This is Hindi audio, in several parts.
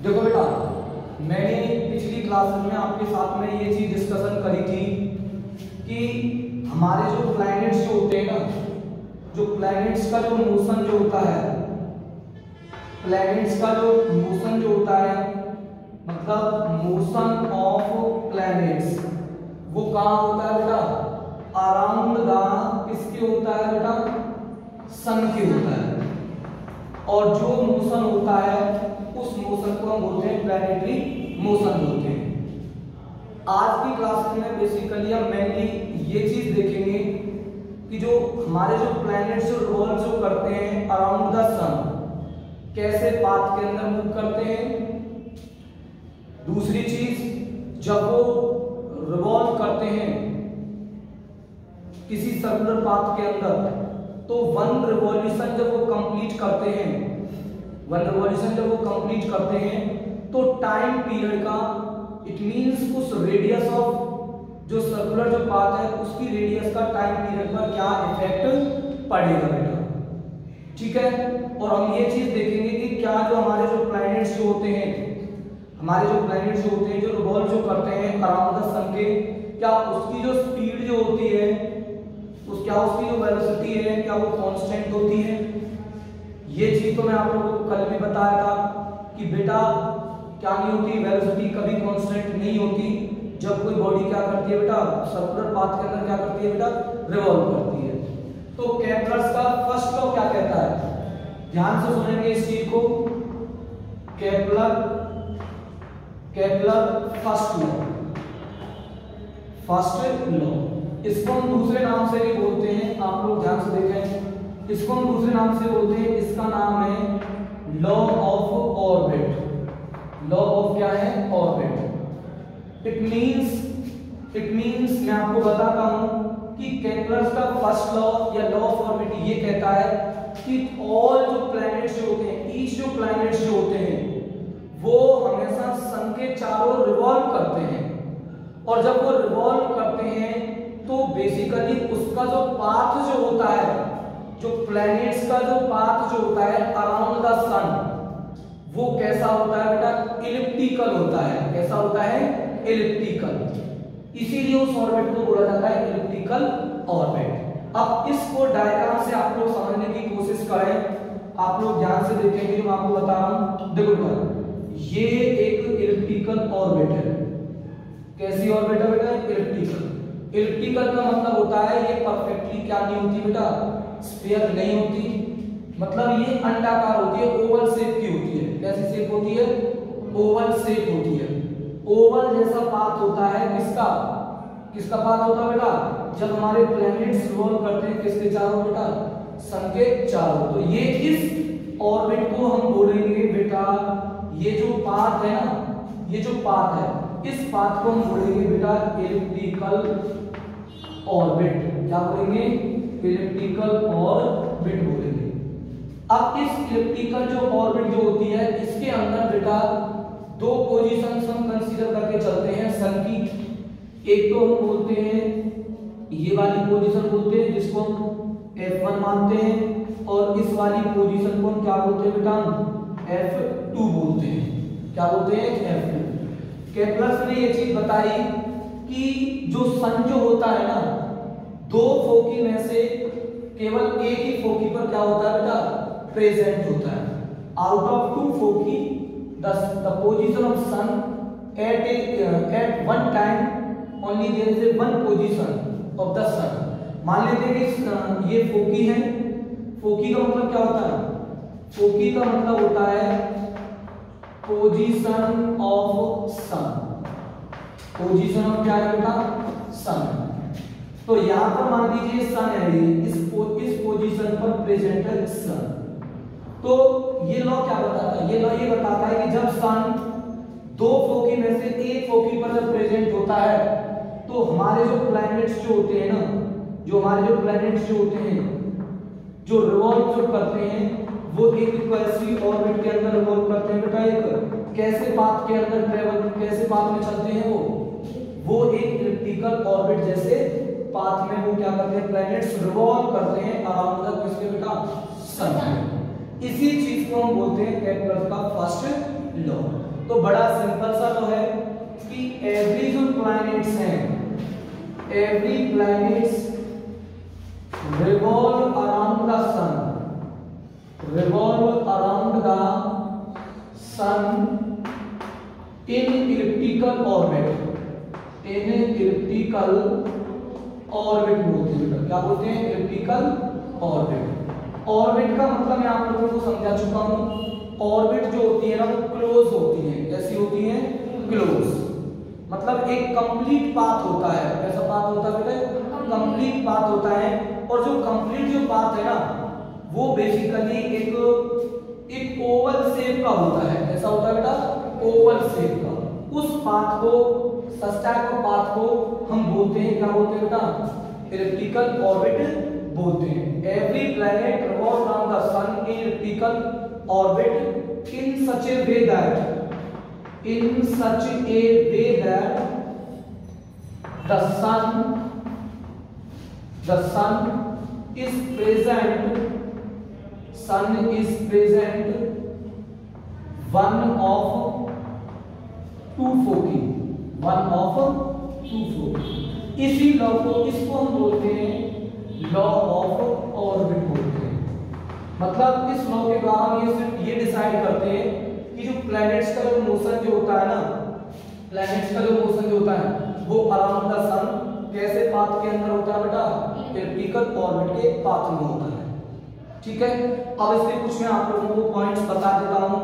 देखो बेटा, मैंने पिछली क्लास में आपके साथ में ये चीज डिस्कशन करी थी कि हमारे जो प्लैनेट्स जो होते हैं ना, जो प्लैनेट्स का जो मोशन जो होता है, प्लैनेट्स का जो मोशन जो होता है, मतलब मोशन ऑफ प्लैनेट्स, वो कहाँ होता है बेटा? अराउंड द किसके होता है बेटा? सन के होता है। और जो मोशन होता है उस मोशन को हम बोलते हैं प्लैनेटरी मोशन बोलते हैं। आज की क्लास में बेसिकली हम मेनली ये चीज देखेंगे कि जो हमारे जो प्लैनेट्स जो रिवॉल्व जो करते हैं अराउंड द सन, कैसे पाथ के अंदर मूव करते हैं। दूसरी चीज, जब वो रिवॉल्व करते हैं किसी सर्कुलर पाथ के अंदर, तो वन रिवॉल्यूशन जब वो कंप्लीट करते हैं, वन रिवॉल्यूशन जब वो कंप्लीट करते हैं, तो टाइम पीरियड का, इट मींस उस रेडियस ऑफ जो सर्कुलर जो पाथ है उसकी रेडियस का टाइम पीरियड पर क्या इफेक्ट पड़ेगा बेटा, ठीक है। और हम ये चीज देखेंगे कि क्या जो हमारे जो प्लैनेट्स जो होते हैं, हमारे जो प्लैनेट्स जो होते हैं जो रिवॉल्व जो करते हैं अराउंड द सन के, क्या उसकी जो स्पीड जो होती है, क्या उसकी जो वेलोसिटी है, क्या वो कांस्टेंट होती है। ये चीज तो मैं आप लोगों को कल भी बताया था कि बेटा क्या नहीं होती, वेलोसिटी कभी कांस्टेंट नहीं होती। जब कोई बॉडी क्या करती है बेटा, सर्कुलर पाथ के अंदर क्या करती है बेटा, रिवॉल्व करती है। तो केपलर्स का फर्स्ट लॉ क्या कहता है, ध्यान से सुनेंगे इस चीज को। केपलर फर्स्ट लॉ, इसको हम दूसरे नाम से भी बोलते हैं, आप लोग ध्यान से देखें, इसको हम दूसरे नाम से बोलते हैं, इसका नाम है law of orbit. Law of क्या है? ऑर्बिट। इट मींस मैं आपको बताता हूं कि केपलर्स का फर्स्ट लॉ या लॉ ऑफ ऑर्बिट ये कहता है कि ऑल जो प्लैनेट्स जो होते हैं, ईच जो प्लैनेट्स जो होते हैं वो हमेशा सन के चारों रिवॉल्व करते हैं। और जब वो रिवॉल्व करते हैं तो बेसिकली उसका जो पाथ जो होता है, जो प्लैनेट्स का जो पाथ जो होता है अराउंड द सन, वो कैसा होता है बेटा? इलिप्टिकल होता है। कैसा होता है? इलिप्टिकल। इसीलिए उस ऑर्बिट को बोला जाता है इलिप्टिकल ऑर्बिट। अब इसको डायग्राम से आप लोग समझने की कोशिश करें, आप लोग ध्यान से देखेंगे जो मैं आपको बता रहा हूं। देखो बेटा, ये एक इलिप्टिकल ऑर्बिट है। कैसी ऑर्बिट है बेटा? इलिप्टिकल। इलिप्टिकल का मतलब होता है ये परफेक्टली क्या नहीं होती बेटा? स्फीयर नहीं होती, मतलब ये अंडाकार होती है, ओवल शेप की होती है। कैसी शेप होती है? ओवल शेप होती है। ओवल जैसा पाथ होता है किसका पाथ होता है बेटा? जब हमारे प्लैनेट्स रिवॉल्व करते हैं किसके चारों बेटा? सन के चारों। तो ये इस ऑर्बिट को हम बोलेंगे बेटा, ये जो पाथ है ना, ये जो पाथ है, इस पाथ को हम बोलेंगे बेटा इलिप्टिकल ऑर्बिट। क्या बोलेंगे? इलिप्टिकल ऑर्बिट बोलेंगे। अब इस इलिप्टिकल जो ऑर्बिट जो होती है, इसके अंदर बेटा दो पोजीशंस हम कंसीडर करके चलते हैं सन की। एक तो हम बोलते हैं ये वाली पोजीशन बोलते हैं जिसको हम F1 मानते हैं, और इस वाली पोजीशन को हम क्या बोलते हैं बेटा? F2 बोलते हैं। क्या बोलते हैं? F2। केपलर्स ने ये चीज बताई कि जो सन जो होता है ना, दो फोकी में से केवल एक ही फोकी पर क्या होता है बेटा? प्रेजेंट होता है। Out of two foci the position of sun at one time only there is a one position of the sun. मान लेते हैं कि ये फोकी है। फोकी का मतलब क्या होता है? फोकी का मतलब होता है position of sun. Position of क्या है बेटा? सन। तो यहां पर मान लीजिए सन है, इस पोजीशन पर प्रेजेंट है सन। तो ये लॉ क्या बताता है? ये लॉ ये बताता है कि जब सन दो फोकी में से एक फोकी पर जब प्रेजेंट होता है, तो हमारे जो प्लैनेट्स जो होते हैं ना, जो हमारे जो प्लैनेट्स जो होते हैं जो रिवॉल्व जो करते हैं, वो एक ऐसी ऑर्बिट के अंदर रिवॉल्व करते हैं बेटा। एक कैसे पाथ के अंदर ट्रेवल, कैसे पाथ में चलते हैं वो एक इलिप्टिकल ऑर्बिट जैसे पाथ में वो क्या करते हैं? प्लैनेट्स रिवॉल्व करते हैं अराउंड द किसके बेटा? सन। इसी चीज को हम बोलते हैं केपलर का फर्स्ट लॉ। तो बड़ा सिंपल सा तो है कि एवरी जो प्लैनेट्स हैं, every planets revolve around the sun, revolve around the sun in elliptical orbit, in elliptical orbit बोलते हैं। क्या बोलते हैं? elliptical orbit। ऑर्बिट का मतलब मैं आप लोगों को समझा चुका हूं। ऑर्बिट जो होती है ना वो क्लोज होती है। कैसी होती है? क्लोज। मतलब एक कंप्लीट पाथ होता है। कैसा पाथ होता है बेटा? कंप्लीट पाथ होता है। और जो कंप्लीट जो पाथ है ना वो बेसिकली एक ओवल शेप का होता है। ऐसा होता है बेटा? ओवल शेप का। उस पाथ को, सच टाइप ऑफ पाथ को हम बोलते हैं, क्या बोलते हैं बेटा? एलिप्टिकल ऑर्बिट बोलते हैं। Every planet revolve around the sun in elliptical orbit in such a way that the sun is present one of two foci। इसी लॉ को, इसको हम बोलते हैं लॉ ऑफ ऑर्बिट बोलते हैं। मतलब इस लॉ के द्वारा हम ये डिसाइड करते हैं कि जो प्लैनेट्स का जो मोशन जो होता है ना, प्लैनेट्स का जो मोशन जो होता है वो अराउंड द सन कैसे पाथ के अंदर होता है बेटा? एलिप्टिकल ऑर्बिट के पाथ में होता है। ठीक है। अब इसके कुछ मैं आप लोगों को पॉइंट्स बता देता हूं,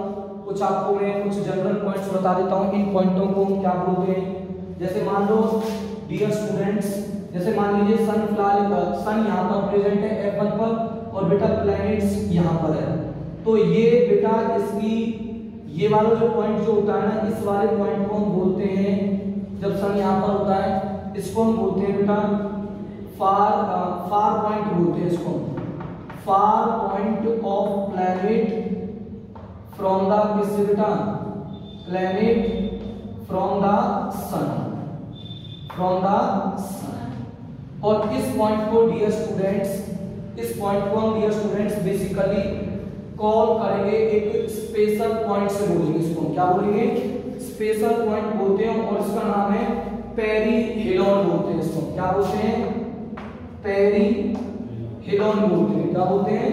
कुछ आपको मैं कुछ जनरल पॉइंट्स बता देता हूं। इन पॉइंटों को हम क्या बोलते हैं? जैसे मान लो डियर स्टूडेंट्स, जैसे मान लीजिए सन फिलहाल सन यहाँ पर प्रेजेंट है F1 पर और बेटा प्लैनेट्स यहाँ पर है। तो ये बेटा इसकी ये वाला जो पॉइंट जो होता है ना, इस वाले पॉइंट को हम बोलते हैं, जब सन यहाँ पर होता है इसको हम बोलते हैं बेटा फार पॉइंट बोलते हैं इसको। Far point of planet from the किससे बेटा? Planet from the sun, from the sun. और इस पॉइंट को डियर स्टूडेंट्स, इस पॉइंट को हम डियर स्टूडेंट्स बेसिकली कॉल करेंगे एक स्पेशल पॉइंट से बोलेंगे। इसको क्या बोलेंगे? स्पेशल पॉइंट बोलते हैं और इसका नाम है पेरीहेलियन बोलते हैं। इसको क्या बोलते हैं? पेरीहेलियन बोलते हैं। क्या बोलते हैं?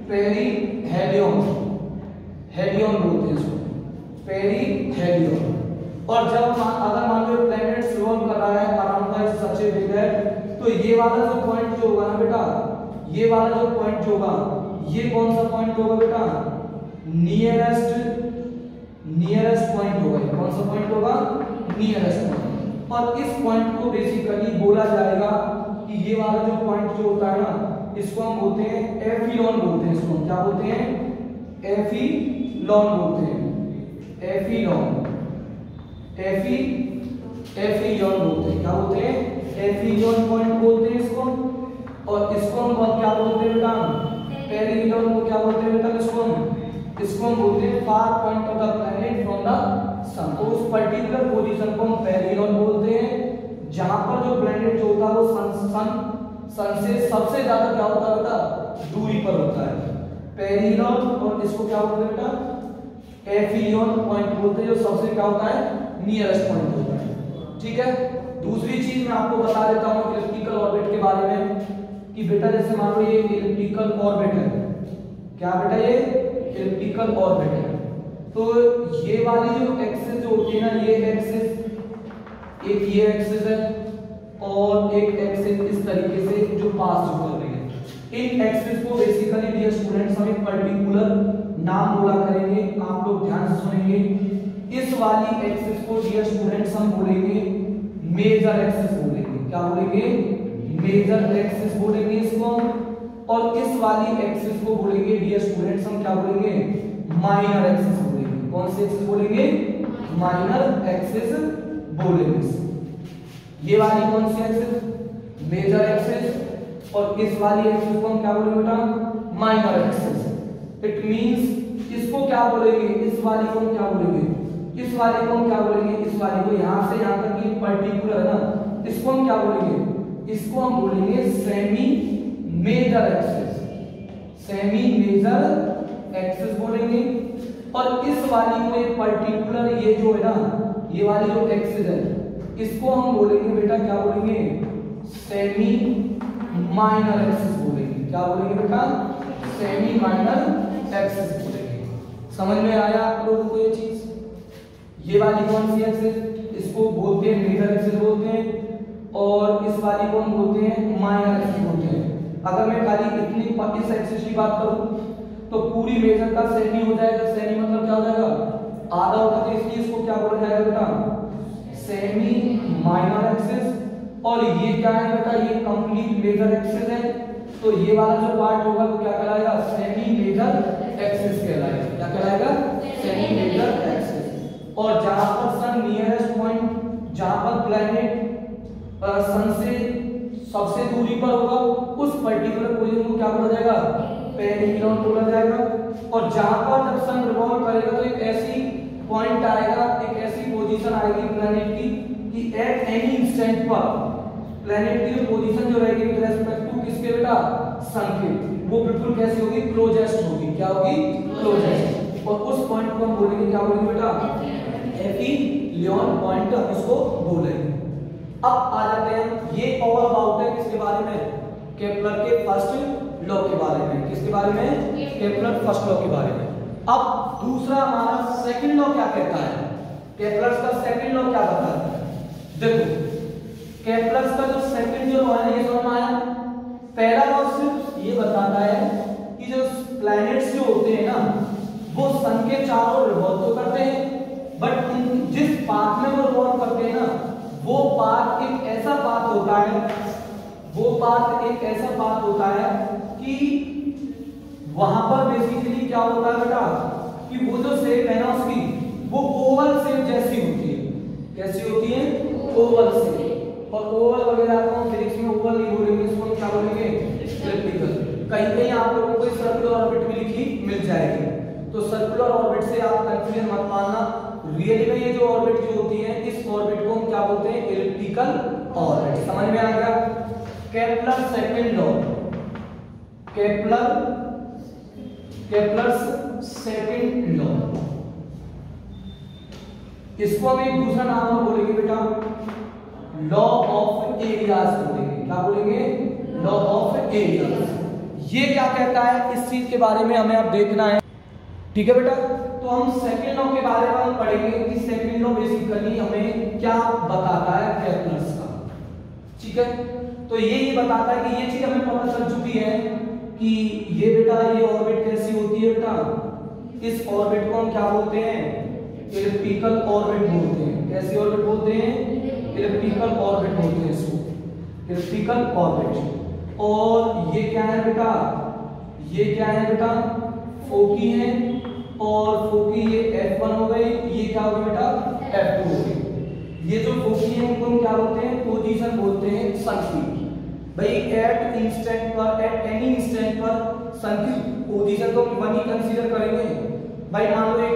पेरीहेलियन, हेलियन बोलते हैं इसको, पेरीहेलियन। और जब अगर मान लो प्लैनेट रिवॉल्व कर रहा है around the such a way that, तो ये वाला जो पॉइंट जो होगा ना बेटा, ये वाला जो पॉइंट जो होगा, ये कौन सा पॉइंट होगा बेटा? नियरेस्ट पॉइंट होगा। कौन सा पॉइंट होगा? Nearest point. और इस पॉइंट को बेसिकली बोला जाएगा कि ये वाला जो पॉइंट जो होता है ना, इसको हम बोलते हैं एफिलॉन बोलते हैं। इसको क्या बोलते हैं? एफिलॉन बोलते हैं। एफिलॉन बोलते हैं। क्या बोलते हैं? एफिलॉन पॉइंट बोलते हैं इसको। और इसको हम क्या बोलते हैं बेटा? पेरीहेलियन को क्या बोलते हैं बेटा? इसको हम बोलते हैं far point of the planet from the sun. तो उस पर्टिकुलर पोजीशन को हम पेरीहेलियन बोलते हैं, जहां पर जो प्लैनेट जो होता है वो सन से सबसे ज्यादा क्या होता है बेटा? दूरी पर होता है, पेरीहेलियन। और इसको क्या बोलते हैं बेटा? एफिलियन पॉइंट बोलते हैं, जो सबसे क्या होता है? नियरेस्ट पॉइंट होता है। ठीक है। दूसरी चीज मैं आपको बता देता हूं इलिप्टिकल ऑर्बिट के बारे में कि बेटा जैसे मान लो ये इलिप्टिकल ऑर्बिट है। क्या बेटा? ये इलिप्टिकल ऑर्बिट है। तो ये वाली जो एक्सिस जो होती है ना, ये एक्सिस, एक ये एक्सिस है और एक एक्सिस इस तरीके से जो पास जो कर रही है। इन एक्सिस को बेसिकली डियर स्टूडेंट्स हम एक पर्टिकुलर नाम बोला करेंगे, आप लोग ध्यान से सुनेंगे। इस वाली एक्सिस को डियर स्टूडेंट्स हम बोलेंगे मेजर एक्सिस बोलेंगे। क्या बोलेंगे? मेजर एक्सिस बोलेंगे इसको। और इस वाली एक्सिस को बोलेंगे डियर स्टूडेंट्स हम क्या बोलेंगे? माइनर एक्सिस बोलेंगे। कौन सी एक्सिस बोलेंगे? माइनर एक्सिस बोलेंगे। ये वाली कौन सी एक्सिस? Major axis. और इस वाली एक्सिस को हम क्या बोलेंगे बेटा? Minor axis. इट मींस इसको क्या बोलेंगे? इस वाली को हम क्या बोलेंगे? इस वाले को हम क्या बोलेंगे? इस वाले को यहां से यहां तक ये पर्टिकुलर है ना, इसको हम क्या बोलेंगे? इसको हम बोलेंगे semi major axis. Semi major axis बोलेंगे। और इस वाली को एक पर्टिकुलर ये जो है ना, ये वाली जो एक्सिस है, इसको हम बोलेंगे बेटा, क्या बोलेंगे, सेमी माइनर एक्सिस बोलेंगे। क्या बोलेंगे बेटा, सेमी माइनर एक्सिस बोलेंगे। समझ में आया आप लोगों को ये चीज? ये वाली कौन सी एक्सिस, इसको बोलते हैं मेजर एक्सिस बोलते हैं, और इस वाली को हम बोलते हैं माइनर एक्सिस बोलते हैं। अगर मैं खाली इतनी इस एक्सिस की बात करूं तो पूरी मेजर का सेमी हो जाएगा। सेमी मतलब क्या हो जाएगा, आधा होगा, तो इसलिए इसको क्या बोला जाएगा बेटा, सेमी माइनर एक्सिस। और ये क्या है बेटा, ये कंप्लीट मेजर एक्सिस है, तो ये वाला जो पार्ट होगा वो क्या कहलाएगा, सेमी मेजर एक्सिस कहलाएगा। क्या कहलाएगा, सेमी मेजर एक्सिस। और जहां पर सन नियरेस्ट पॉइंट, जहां पर प्लैनेट सन से सबसे दूरी पर होगा, उस पर्टिकुलर पोजीशन को क्या बोला जाएगा, पेरिहेलियन बोला जाएगा। और जहां पर जब सन रिवॉल्व करेगा तो एक ऐसी पॉइंट आएगा, एक ऐसी पोजीशन आएगी प्लैनेट की कि एट एनी इंस्टेंट पर प्लैनेट की जो पोजीशन जो रहेगी विद रिस्पेक्ट टू किसके बेटा, सन के, वो बिल्कुल कैसी होगी, क्लोजेस्ट होगी। क्या होगी, क्लोजेस्ट। और उस पॉइंट को हम बोलेंगे, क्या बोलेंगे बेटा, एपिलियन पॉइंट हम इसको बोलेंगे। अब आ जाते हैं, ये ऑल अबाउट है किसके बारे में, केपलर के फर्स्ट लॉ के बारे में। किसके बारे में, केपलर फर्स्ट लॉ के बारे में। अब दूसरा हमारा सेकंड लॉ क्या कहता है, केपलर का सेकंड लॉ क्या बताता है। देखो केपलर का जो सेकंड जो लॉ है, ये समझ में आया। पहला लॉ सिर्फ ये बताता है कि जो प्लैनेट्स जो होते हैं ना, वो सन के चारों रिवॉल्व तो करते हैं, बट जिस पाथ में वो रिवॉल्व करते हैं ना, वो पाथ एक ऐसा पाथ होता है, वो पाथ एक ऐसा पाथ होता है कि वहां पर बेसिकली क्या होता है बेटा, कि वो जो शेप है ना उसकी, वो ओवल शेप जैसी होती है। कैसी होती है, ओवल शेप। और ओवल वगैरह आपको फिजिक्स में ओवल नहीं बोलेंगे, इसको क्या बोलेंगे, इलिप्टिकल। कहीं कहीं आप लोगों को सर्कुलर ऑर्बिट भी लिखी मिल जाएगी, तो सर्कुलर ऑर्बिट से आप कंफ्यूजन मत मानना। रियली में ये जो ऑर्बिट जो होती है, इस ऑर्बिट को हम क्या बोलते हैं, इलिप्टिकल ऑर्बिट। समझ में आ गया। Kepler second law, Kepler's second law, इसको हम एक दूसरा नाम और बोलेंगे बेटा, लॉ ऑफ एरियाज बोलेंगे। क्या बोलेंगे, लॉ ऑफ एरियाज। ये क्या कहता है, इस चीज के बारे में हमें अब देखना है, ठीक है बेटा। तो हम सेकंड लॉ के बारे में हम पढ़ेंगे कि सेकंड लॉ बेसिकली हमें क्या बताता है केपलर्स का, ठीक है। तो ये बताता है कि ये चीज हमें पता चल चुकी है कि ये बेटा, ये ऑर्बिट कैसी होती है बेटा, इस ऑर्बिट को हम क्या बोलते हैं, इलिप्टिकल ऑर्बिट बोलते हैं। कैसी ऑर्बिट बोलते हैं, इलिप्टिकल ऑर्बिट बोलते हैं इसको, इलिप्टिकल ऑर्बिट। और ये क्या है बेटा, ये क्या है बेटा, फोकी है, और फोकी ये F1 हो गई, ये क्या हो गया बेटा, F2 हो गई। ये जो फोकी है उनको हम क्या बोलते हैं, पोजीशन बोलते हैं सन की। भाई एट इंस्टेंट पर, एट एनी इंस्टेंट पर सन की पोजीशन तो हम 1 ही कंसीडर करेंगे। भाई मान लो एक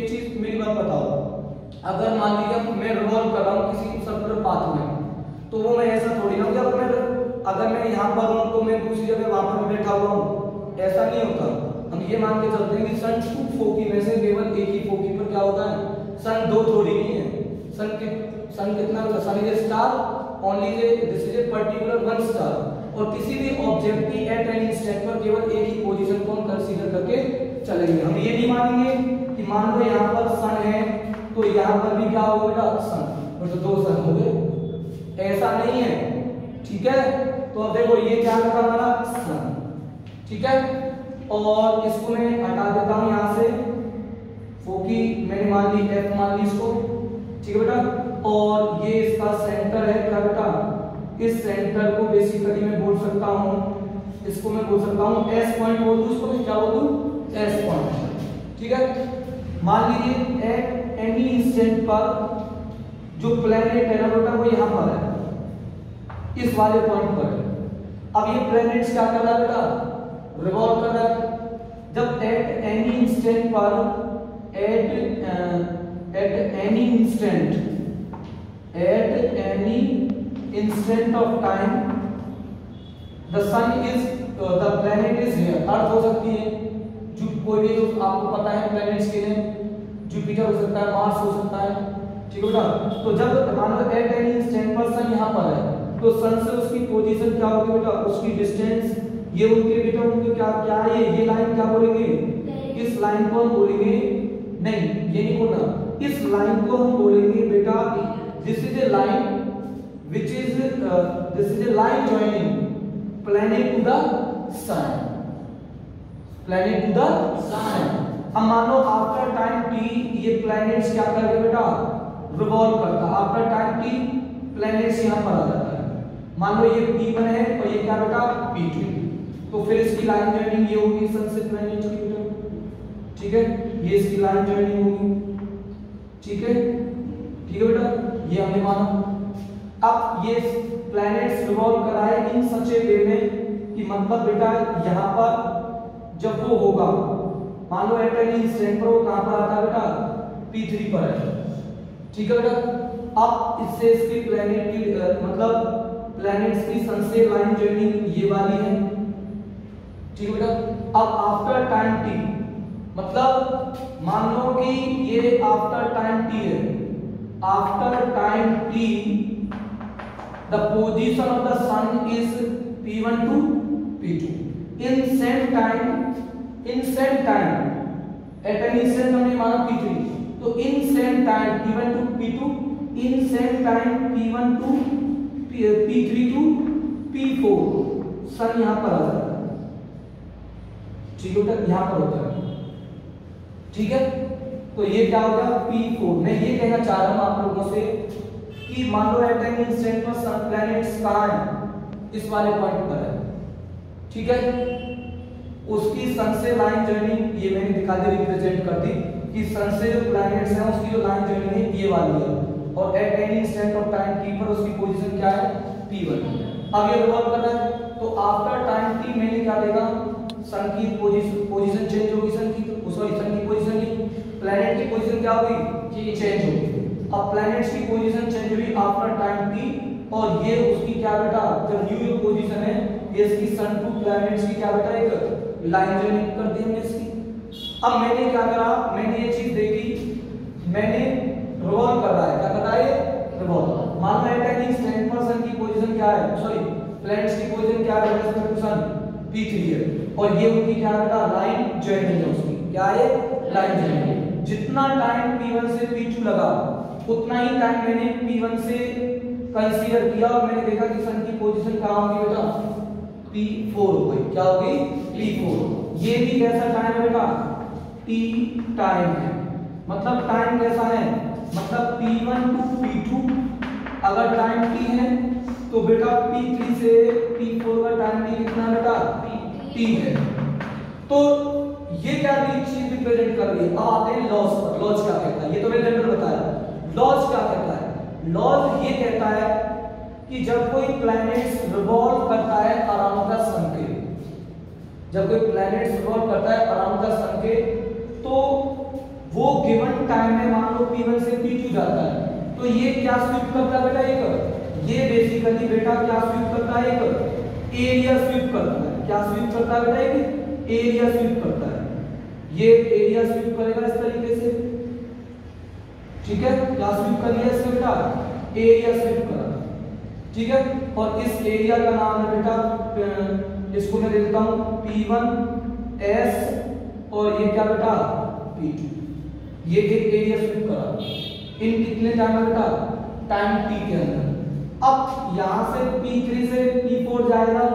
चीज मेरी बात बताओ, अगर मान लीजिए मैं रिवॉल्व कर रहा हूँ किसी सर्कुलर पाथ में, तो वो मैं ऐसा थोड़ी ना कि अगर मैं यहाँ पर हूँ तो मैं दूसरी जगह वहां पर बैठा हुआ हूँ, ऐसा नहीं होता। हम ये मान के चलते हैं कि सन 2 फोकी में से केवल एक ही फोकी पर क्या होता है, सन 2 थोड़ी नहीं है। सन कितना होता है, sun is a star, only this is a particular one star. और किसी भी ऑब्जेक्ट की एट एनी इंस्टेंट पर केवल एक ही पोजीशन को हम कंसीडर करके चलेंगे। हम ये नहीं मानेंगे कि मान लो यहाँ पर सन है तो यहाँ पर भी क्या होगा बेटा, सन, तो 2 सन हो गए, ऐसा नहीं है, ठीक है। तो अब देखो ये क्या होगा हमारा सन, ठीक है। और इसको मैं हटा देता हूं यहां से, फोकी मैंने मान ली F मान ली इसको, ठीक है बेटा। और ये इसका सेंटर है क्या बेटा, इस सेंटर को बेसिकली मैं बोल सकता हूं, इसको मैं बोल सकता हूं S पॉइंट बोल दूं, इसको मैं क्या बोल दूं, S पॉइंट, ठीक है। मान लीजिए एट एनी इंस्टेंट पर जो प्लैनेट है ना बेटा, वो यहां पर है, इस वाले पॉइंट पर है। अब ये प्लैनेट्स क्या कर रहा है बेटा, रिवॉल्व कर रहा है। जब एट एनी इंस्टेंट पर, at any instant of time the sun is, the planet is here, earth हो सकती है, कोई भी जो आपको पता है प्लैनेट्स के लिए, जुपिटर हो सकता है, मार्स हो सकता है, ठीक है बेटा। तो जब मान लो एट एनी इंस्टेंट पर सन यहाँ पर है तो सन से उसकी पोजीशन क्या होगी बेटा, उसकी डिस्टेंस, ये उनके बेटा उनके क्या क्या ये लाइन क्या बोलेंगे, इस लाइन को हम बोलेंगे, नहीं ये नहीं बोलना, इस लाइन को हम बोलेंगे बेटा this is a line which is this is a line joining planet to the sun, planet to the sun. अब मान लो आफ्टर टाइम टी ये प्लैनेट्स क्या कर रहे बेटा, रिवॉल्व करता है, आफ्टर टाइम टी प्लैनेट्स यहां पर आ जाता है। मान लो ये P1 है और ये क्या बेटा P2, तो फिर इसकी लाइन जॉइनिंग ये होगी सन से प्लैनेट की बेटा, ठीक है, ये इसकी लाइन जॉइनिंग होगी, ठीक है, ठीक है बेटा, ये हमने माना। अब ये प्लैनेट्स रिवॉल्व कराए इन सच ए वे में कि मतलब बेटा यहां पर जब वो होगा, मान लो एट एनी इंस्टेंट पर वो कहां पर आता है बेटा P3 पर है, ठीक है बेटा। अब इससे इसकी प्लैनेट की मतलब प्लैनेट्स की सन से लाइन जॉइनिंग ये वाली है, ठीक है बेटा। अब आफ्टर टाइम टी मतलब मान लो कि ये आफ्टर टाइम टी है, after time T the position of the sun is P1 to P2 in same time at an instant हमने माना P3, तो in same time P1 to P2 in same time P1 to P3 to P4 sun यहां पर आ जाता है, ठीक है बेटा, यहां पर होता है, ठीक है। तो ये क्या होगा P4। मैं ये कहना चाह रहा हूं आप लोगों से कि मान लो एट एन इंस्टेंट पर सन प्लैनेट्स कहां है, इस वाले पॉइंट पर है, ठीक है। उसकी सन से लाइन जॉइनिंग ये मैंने दिखा दी, रिप्रेजेंट कर दी कि सन से जो प्लैनेट्स हैं उसकी जो लाइन जॉइनिंग है ये वाली है, और eight any instant of time T पर उसकी पोजीशन क्या है P1। अब ये रिवॉल्व कर रहा है तो आफ्टर टाइम टी मैंने क्या देगा, सन की पोजीशन चेंज होगी, सन की पोजीशन की प्लैनेट की पोजीशन क्या होगी चेंज होगी। अब प्लैनेट्स की पोजीशन चेंज हुई आफ्टर टाइम टी, और ये उसकी क्या बेटा जब न्यू पोजीशन है ये इसकी सन टू प्लैनेट्स की क्या बेटा एक लाइन जॉइनिंग कर दी हमने इसकी। अब मैंने क्या करा, मैंने ये चीज देखी, मैंने रिवॉल्व कर रहा है, क्या कर रहा है रिवॉल्व। मान लो एट एनी इंस्टेंट पर सन की पोजीशन क्या है, सॉरी प्लैनेट्स की पोजीशन क्या है रेस्पेक्ट टू सन P3 है, और ये उनकी क्या बेटा लाइन जॉइनिंग है, उसकी क्या है लाइन जॉइनिंग। जितना टाइम P1 से P2 लगा उतना ही टाइम मैंने P1 से कंसीडर किया और मैंने देखा कि सन की पोजीशन कहां होगी बेटा P4 हो गई, क्या होगी P4। ये भी कैसा टाइम है बेटा T टाइम है, मतलब टाइम कैसा है, मतलब P1 to P2 अगर टाइम T है तो बेटा P3 से P4 का टाइम T कितना है बेटा T है। तो ये क्या चीज रिप्रेजेंट कर रही है। अब आते हैं लॉज पर। लॉज क्या कहता है, ये तो मैंने जनरल बताया। लॉज क्या कहता है, लॉज ये कहता है कि जब कोई प्लैनेट्स रिवॉल्व करता है अराउंड द सन के, जब कोई प्लैनेट्स रिवॉल्व करता है अराउंड द सन के, तो वो गिवन टाइम में मान लो P1 से P2 जाता है, तो ये क्या स्वीप करता है बेटा, एक ये बेसिकली बेटा क्या स्वीप करता है, एक एरिया स्वीप करता है। क्या स्वीप करता है बेटा, एक एरिया स्वीप करता है। ये एरिया स्वीप करेगा इस तरीके से, ठीक है, क्या स्वीप कर लिया इसने बेटा, एरिया स्वीप करा, ठीक है। और इस एरिया का नाम है बेटा, इसको मैं दे देता हूं P1S और ये क्या बेटा P2। ये एक एरिया स्वीप करा इन कितने टाइम में बेटा, टाइम T के अंदर। अब यहां से P3 से P4 जाएगा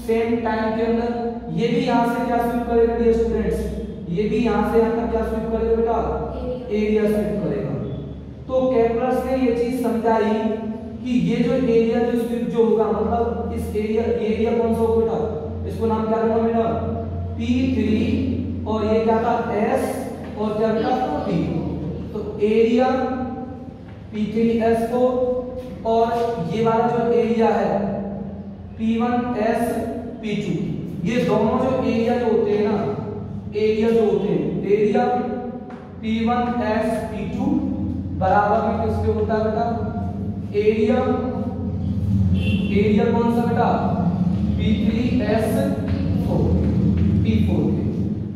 सेम टाइम के अंदर, ये भी यहां से क्या स्वीप करेगा डियर स्टूडेंट्स, ये भी यहां से यहां तक क्या स्वीप करेगा बेटा, एरिया स्वीप करेगा। तो केपलर ने ये चीज समझाई कि ये जो एरिया जो स्वीप जो होगा, मतलब इस एरिया कौन सा होगा बेटा, इसको नाम क्या देना बेटा P3 और ये क्या था S और क्या बेटा P। तो एरिया P3S को और ये वाला जो एरिया है P1S P2, ये दोनों जो एरिया जो होते हैं ना, एरिया जो होते हैं, एरिया P1S P2 बराबर में किसके होता है बेटा, एरिया कौन सा बेटा P3S P4।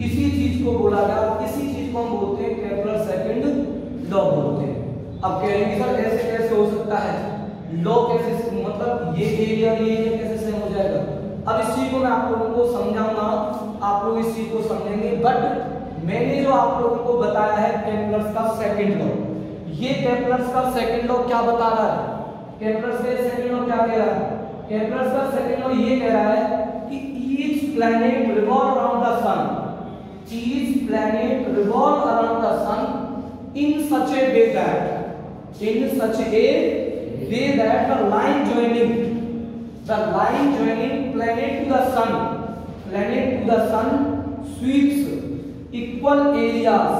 इसी चीज चीज को बोला गया, इसी चीज को हम बोलते हैं केपलर सेकंड लॉ बोलते हैं। अब कहेंगे सर ऐसे कैसे हो सकता है, लॉ कैसे, मतलब ये एरिया कैसे सेम हो जाएगा। अब इस चीज को मैं आप लोगों को समझाऊंगा, आप लोग इस चीज को समझेंगे, बट मैंने जो आप लोगों को बताया है केपलर्स का सेकंड लॉ, ये केपलर्स का सेकंड लॉ क्या बता रहा है, केपलर्स का सेकंड लॉ क्या कह रहा है, केपलर्स का सेकंड लॉ ये कह रहा है कि each planet revolve around the sun, each planet revolve around the sun in such a way that, in such a way that the line joining planet to the sun sweeps equal areas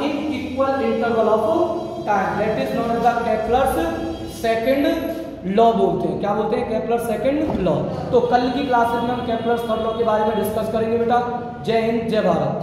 in equal interval of time, that is known as the Kepler's second law बोलते हैं। क्या बोलते हैं, केपलर सेकंड लॉ। तो कल की क्लासेस में हम केपलर थर्ड लॉ के बारे में डिस्कस करेंगे बेटा। जय हिंद, जय भारत।